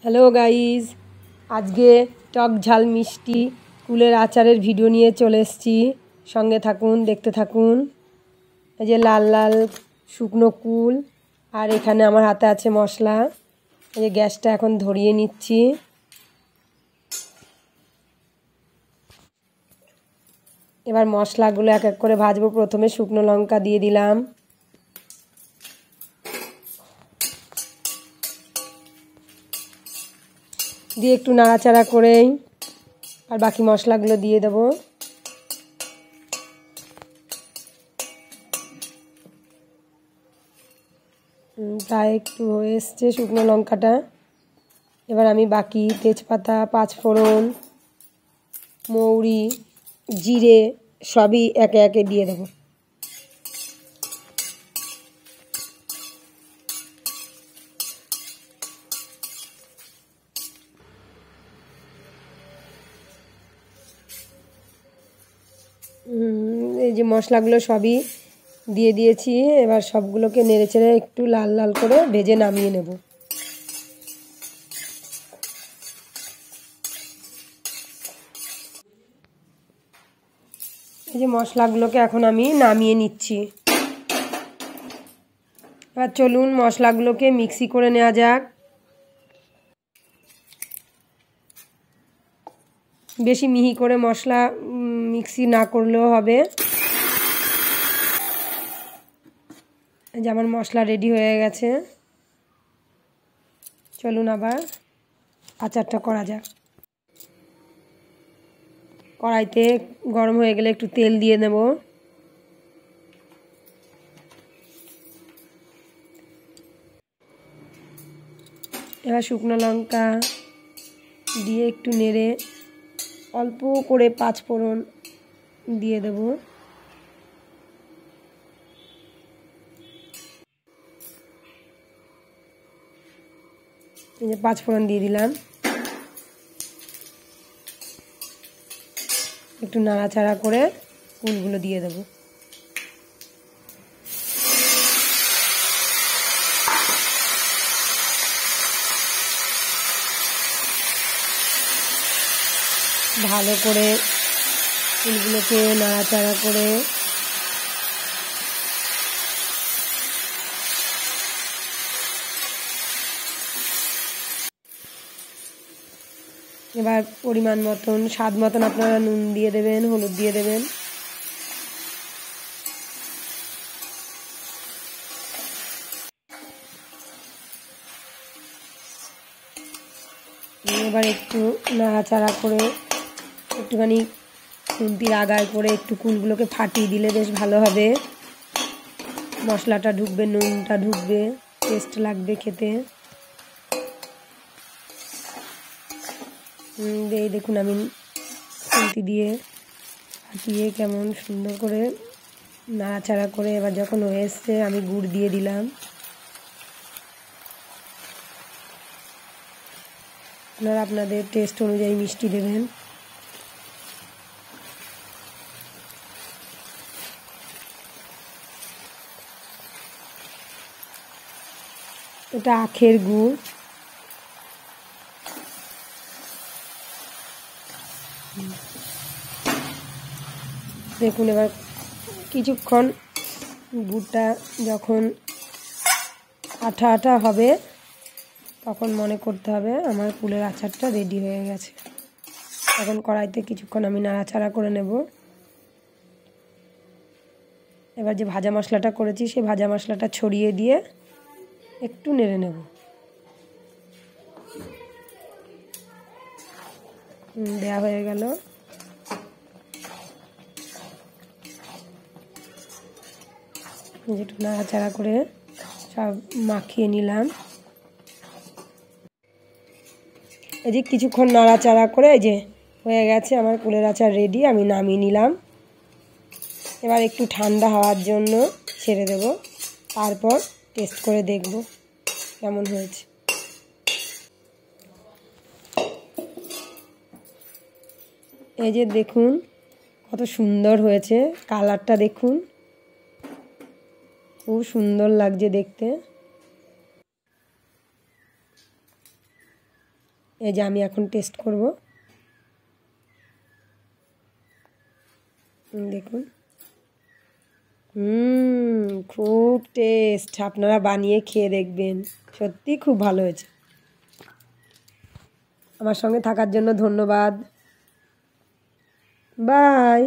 Hello guys, আজকে টক ঝাল মিষ্টি কুলের আচারের ভিডিও নিয়ে চলে এসেছি। সঙ্গে থাকুন, দেখতে থাকুন। এই যে লাল লাল শুকনো কুল, আর এখানে আমার হাতে আছে মশলা। এই যে গ্যাসটা এখন ধরিয়ে নিচ্ছি। এবার মশলাগুলো এক এক করে ভাজবো। প্রথমে শুকনো লঙ্কা দিয়ে দিলাম, দিয়ে একটু নাড়াচাড়া করেই আর বাকি মশলাগুলো দিয়ে দেব। প্রায় একটু হয়ে এসছে শুকনো লঙ্কাটা। এবার আমি বাকি তেজপাতা, পাঁচফোড়ন, মৌরি, জিরে সবই একে একে দিয়ে দেব। এই যে মশলাগুলো সবই দিয়ে দিয়েছি। এবার সবগুলোকে নেড়েচেড়ে একটু লাল লাল করে ভেজে নামিয়ে নেব। এই যে মশলাগুলোকে এখন আমি নামিয়ে নিচ্ছি। এবার চলুন মশলাগুলোকে মিক্সি করে নেওয়া যাক। বেশি মিহি করে মশলা মিক্সি না করলেও হবে। এই যে আমার মশলা রেডি হয়ে গেছে। চলুন আবার আচারটা করা যাক। কড়াইতে গরম হয়ে গেলে একটু তেল দিয়ে নেব। এবার শুকনো লঙ্কা দিয়ে একটু নেড়ে অল্প করে পাঁচফোড়ন দিয়ে দেব। এই যে পাঁচফোড়ন দিয়ে দিলাম, একটু নাড়াচাড়া করে কুলগুলো দিয়ে দেব। ভালো করে ফুলগুলোকে নাড়াচাড়া করে এবার পরিমাণ মতন, স্বাদ মতন আপনারা নুন দিয়ে দেবেন, হলুদ দিয়ে দেবেন। এবার একটু নাড়াচাড়া করে একটুখানি খুন্তির আগায় করে একটু কুলগুলোকে ফাটিয়ে দিলে বেশ ভালো হবে। মশলাটা ঢুকবে, নুনটা ঢুকবে, টেস্ট লাগবে খেতে। এই দেখুন আমি খুন্তি দিয়ে ফাটিয়ে কেমন সুন্দর করে নাড়াচাড়া করে এবার যখন হয়ে এসছে আমি গুড় দিয়ে দিলাম। আপনারা আপনাদের টেস্ট অনুযায়ী মিষ্টি দেবেন। এটা আখের গুড়। দেখুন এবার কিছুক্ষণ গুড়টা যখন আঠা আঠা হবে তখন মনে করতে হবে আমার কুলের আচারটা রেডি হয়ে গেছে। এখন কড়াইতে কিছুক্ষণ আমি নাড়াচাড়া করে নেব। এবার যে ভাজা মশলাটা করেছি সেই ভাজা মশলাটা ছড়িয়ে দিয়ে একটু নেড়ে নেব। দেয়া হয়ে গেল। যেটু নাড়াচাড়া করে সব মাখিয়ে নিলাম। এই যে কিছুক্ষণ নাড়াচাড়া করে এই যে হয়ে গেছে আমার কুলের আচার রেডি। আমি নামিয়ে নিলাম। এবার একটু ঠান্ডা হওয়ার জন্য ছেড়ে দেব, তারপর টেস্ট করে দেখব কেমন হয়েছে। এই যে দেখুন কত সুন্দর হয়েছে, কালারটা দেখুন, খুব সুন্দর লাগছে দেখতে। এই যে আমি এখন টেস্ট করব। দেখুন, খুব টেস্ট। আপনারা বানিয়ে খেয়ে দেখবেন, সত্যি খুব ভালো হয়েছে। আমার সঙ্গে থাকার জন্য ধন্যবাদ। বাই।